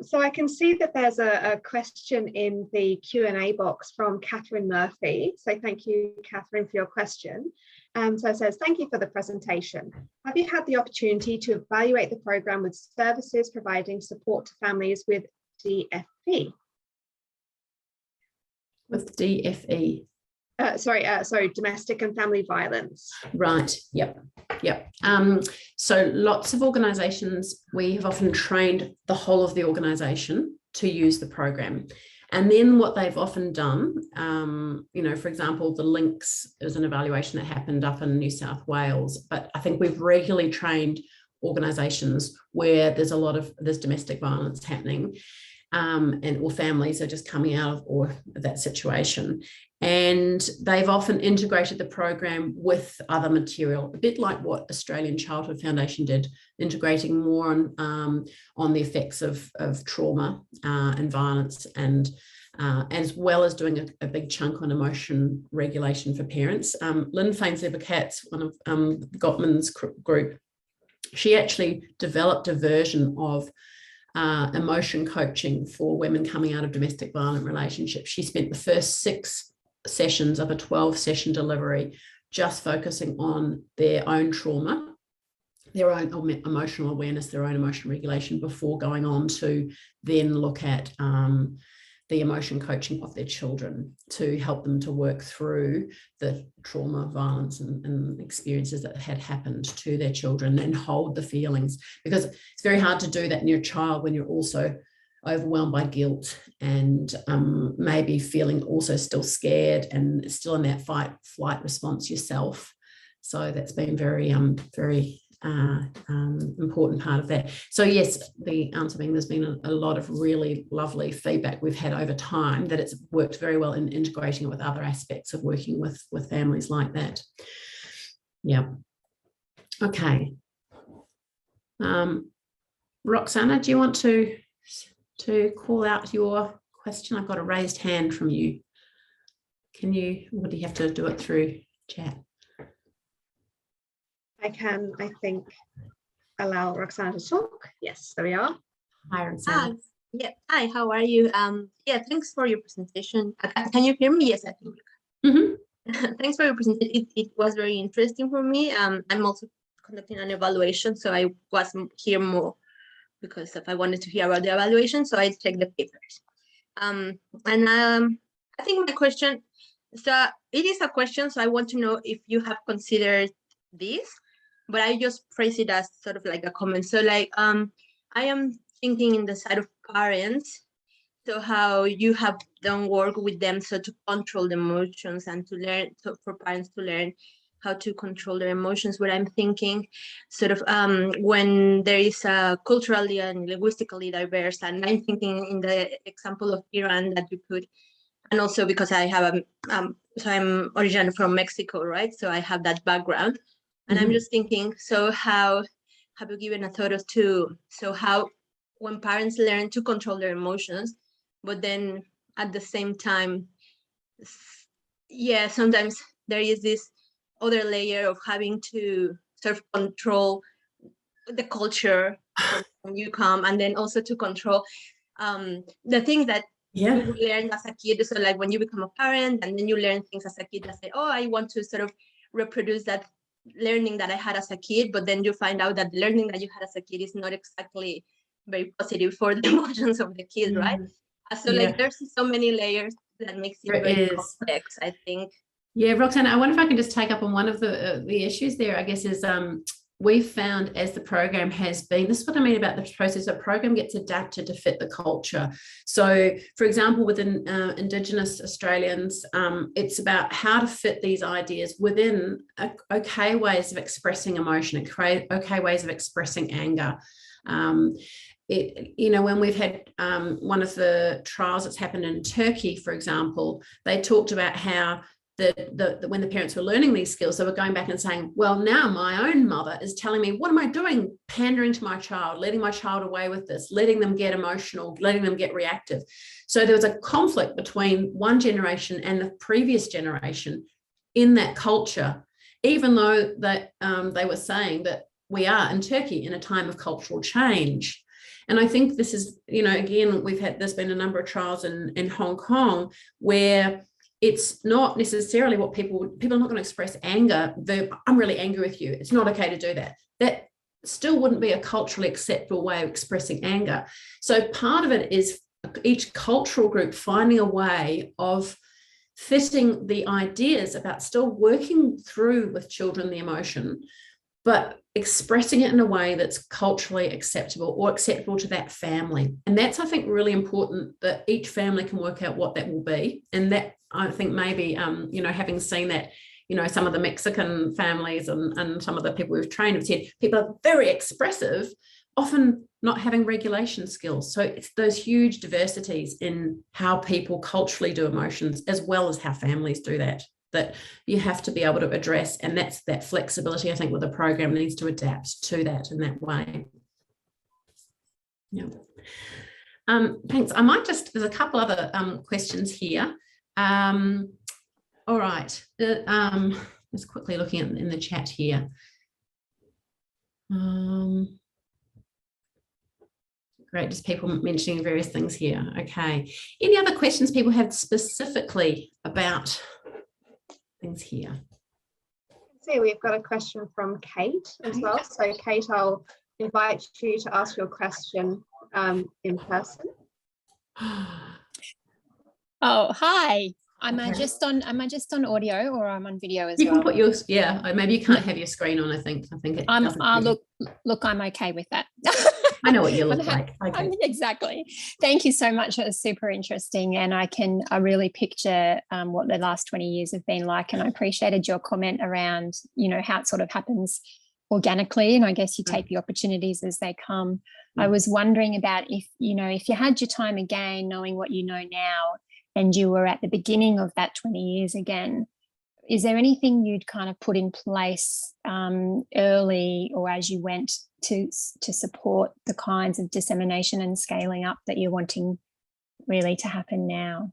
So I can see that there's a question in the Q&A box from Catherine Murphy. So thank you, Catherine, for your question. So it says, thank you for the presentation. Have you had the opportunity to evaluate the programme with services providing support to families with DFE? With DFE? Sorry, domestic and family violence. Right, yep. So lots of organisations, we have often trained the whole of the organisation to use the program. And then what they've often done, for example, the links is an evaluation that happened up in New South Wales, but I think we've regularly trained organisations where there's there's domestic violence happening. Or families are just coming out of that situation. And they've often integrated the program with other material, a bit like what Australian Childhood Foundation did, integrating more on the effects of trauma and violence, and as well as doing a big chunk on emotion regulation for parents. Lynn Faines-Leber-Katz, one of Gottman's group, she actually developed a version of emotion coaching for women coming out of domestic violent relationships. She spent the first 6 sessions of a 12-session delivery just focusing on their own trauma, their own emotional awareness, their own emotional regulation, before going on to then look at the emotion coaching of their children to help them to work through the trauma, violence and experiences that had happened to their children, and hold the feelings, because it's very hard to do that in your child when you're also overwhelmed by guilt and maybe feeling also still scared and still in that fight flight response yourself. So that's been very important part of that. So yes, the answer being there's been a lot of really lovely feedback we've had over time that it's worked very well in integrating it with other aspects of working with families like that. Yeah. Okay. Roxana, do you want to call out your question? I've got a raised hand from you. Can you, or do you have to do it through chat? I can, I think, allow Roxana to talk. Yes, there we are. Hi, Roxana. Yeah. Hi, how are you? Yeah, thanks for your presentation. Can you hear me? Yes, I think. Mm-hmm. Thanks for your presentation. It was very interesting for me. I'm also conducting an evaluation, so I was here more because if I wanted to hear about the evaluation, so I checked the papers. I think my question, so it is a question, so I want to know if you have considered this, but I just phrase it as sort of like a comment. So like, I am thinking in the side of parents, so how you have done work with them, so to control the emotions and to learn, so for parents to learn how to control their emotions. What I'm thinking sort of when there is a culturally and linguistically diverse, and I'm thinking in the example of Iran that you put, and also because I have so I'm originally from Mexico, right? So I have that background. And I'm just thinking, so how have you given a thought to, so how when parents learn to control their emotions, but then at the same time yeah, sometimes there is this other layer of having to sort of control the culture when you come, and then also to control the things that you learn as a kid. So like when you become a parent and then you learn things as a kid that say, oh, I want to sort of reproduce that learning that I had as a kid, but then you find out that the learning that you had as a kid is not exactly very positive for the emotions of the kid, right? So like there's so many layers that makes it very complex, I think. Yeah, Roxanne, I wonder if I can just take up on one of the issues there, I guess, is we've found as the program has been, this is what I mean about the process, a program gets adapted to fit the culture. So, for example, within Indigenous Australians, it's about how to fit these ideas within okay ways of expressing emotion, okay ways of expressing anger. When we've had one of the trials that's happened in Turkey, for example, they talked about how when the parents were learning these skills, they were going back and saying, well, now my own mother is telling me, what am I doing? Pandering to my child, letting my child away with this, letting them get emotional, letting them get reactive. So there was a conflict between one generation and the previous generation in that culture, even though that they were saying that we are in Turkey in a time of cultural change. And I think this is, again, there's been a number of trials in Hong Kong where it's not necessarily what people are not going to express anger. I'm really angry with you. It's not okay to do that. That still wouldn't be a culturally acceptable way of expressing anger. So part of it is each cultural group finding a way of fitting the ideas about still working through with children the emotion, but expressing it in a way that's culturally acceptable or acceptable to that family. And that's, I think, really important, that each family can work out what that will be. And that, I think, maybe, having seen that, some of the Mexican families and some of the people we've trained have said people are very expressive, often not having regulation skills. So it's those huge diversities in how people culturally do emotions, as well as how families do that you have to be able to address. And that's that flexibility, I think, where the program needs to adapt to that in that way. Yeah. Thanks. I might there's a couple other questions here. All right. Just quickly looking in the chat here. Great, just people mentioning various things here. Okay. Any other questions people have specifically about things here? See, we've got a question from Kate as well. So Kate, I'll invite you to ask your question in person. Oh, hi. Am I just on audio, or I'm on video as well? You can put yours, maybe you can't have your screen on, I think it doesn't look, I'm okay with that. I know what you look like. Okay. Exactly. Thank you so much. It was super interesting, and I really picture what the last 20 years have been like. And I appreciated your comment around, how it sort of happens organically, and I guess you take the opportunities as they come. I was wondering about if you had your time again, knowing what you know now, and you were at the beginning of that 20 years again, is there anything you'd kind of put in place early or as you went to support the kinds of dissemination and scaling up that you're wanting really to happen now?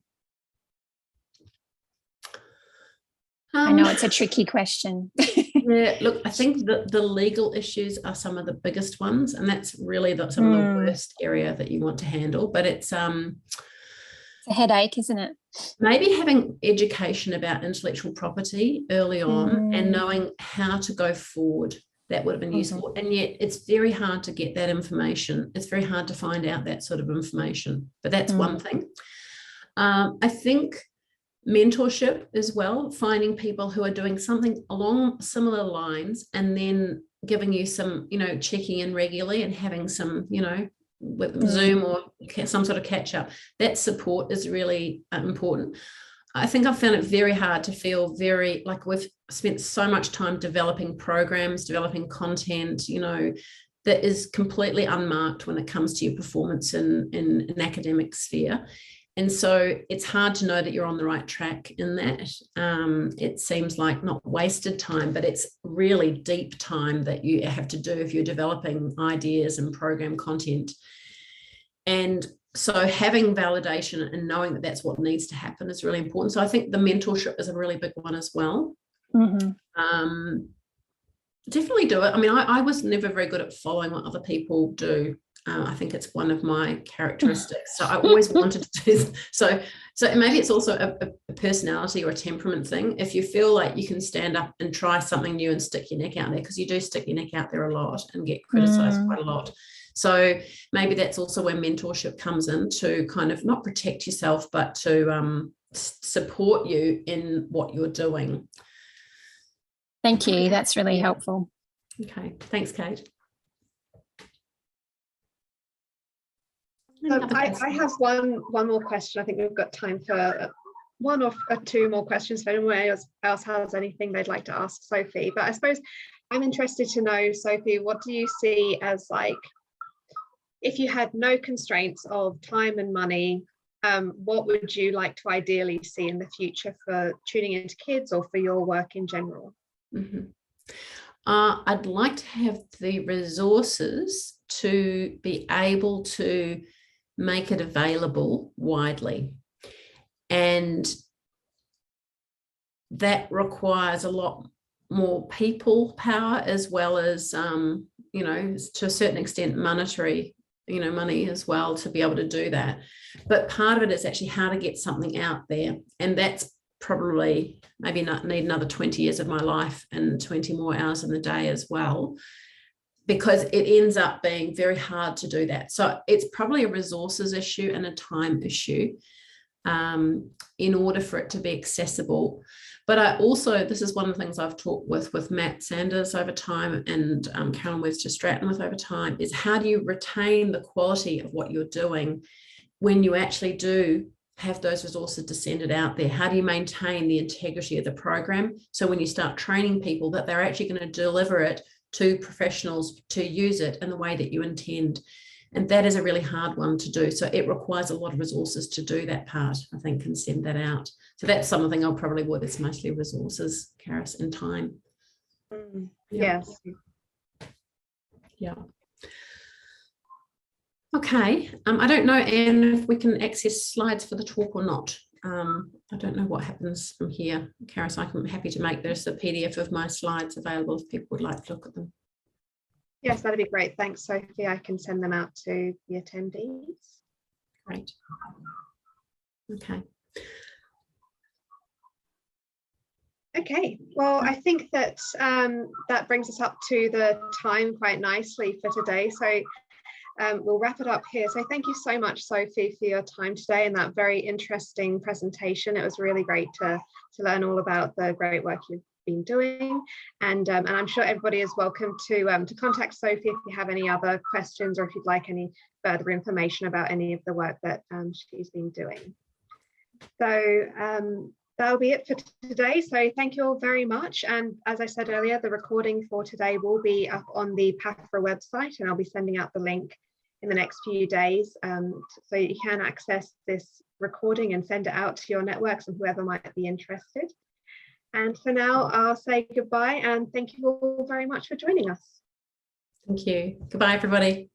I know it's a tricky question. Yeah, look, I think the legal issues are some of the biggest ones, and that's really some of the worst area that you want to handle. But it's a headache, isn't it? Maybe having education about intellectual property early on and knowing how to go forward, that would have been useful. And yet it's very hard to get that information. It's very hard to find out that sort of information, but that's one thing. I think mentorship as well, finding people who are doing something along similar lines and then giving you some, checking in regularly and having some, with Zoom or some sort of catch up. That support is really important. I think I've found it very hard to feel very like we've spent so much time developing programs, developing content, that is completely unmarked when it comes to your performance in an academic sphere. And so it's hard to know that you're on the right track in that. It seems like not wasted time, but it's really deep time that you have to do if you're developing ideas and program content. And So having validation and knowing that that's what needs to happen is really important. So I think the mentorship is a really big one as well. Definitely do it. I mean, I was never very good at following what other people do. I think it's one of my characteristics. So I always wanted to do so maybe it's also a personality or a temperament thing. If you feel like you can stand up and try something new and stick your neck out there, because you do stick your neck out there a lot and get criticized quite a lot. So maybe that's also where mentorship comes in, to kind of not protect yourself, but to support you in what you're doing. Thank you. That's really helpful. Okay. Thanks, Kate. I have one more question. I think we've got time for one or two more questions if anyone else has anything they'd like to ask Sophie. But I suppose I'm interested to know, Sophie, what do you see as, like, if you had no constraints of time and money, what would you like to ideally see in the future for tuning into kids or for your work in general? I'd like to have the resources to be able to make it available widely, and that requires a lot more people power, as well as you know, to a certain extent monetary, you know, money as well, to be able to do that. But part of it is actually how to get something out there, and that's probably maybe not need another 20 years of my life and 20 more hours in the day as well, because it ends up being very hard to do that. So it's probably a resources issue and a time issue in order for it to be accessible. But I also, this is one of the things I've talked with Matt Sanders over time, and Carolyn Webster Stratton with over time, is how do you retain the quality of what you're doing when you actually do have those resources descended out there? How do you maintain the integrity of the program, so when you start training people that they're actually going to deliver it to professionals to use it in the way that you intend? And that is a really hard one to do. So it requires a lot of resources to do that part, I think, and send that out. So that's something I'll probably would. It's mostly resources, Karis, and time. Yes. Yeah. Okay. I don't know, Anne, if we can access slides for the talk or not. I don't know what happens from here. Karis, I'm happy to make this a PDF of my slides available if people would like to look at them. Yes, that'd be great. Thanks, Sophie. I can send them out to the attendees. Great. Okay. Okay, well, I think that that brings us up to the time quite nicely for today. So we'll wrap it up here. So thank you so much, Sophie, for your time today and that very interesting presentation. It was really great to learn all about the great work you've been doing, and I'm sure everybody is welcome to contact Sophie if you have any other questions, or if you'd like any further information about any of the work that she's been doing. So that'll be it for today. So thank you all very much. And as I said earlier, the recording for today will be up on the PAFRA website, and I'll be sending out the link in the next few days, so you can access this recording and send it out to your networks and whoever might be interested. And for now, I'll say goodbye and thank you all very much for joining us. Thank you. Goodbye, everybody.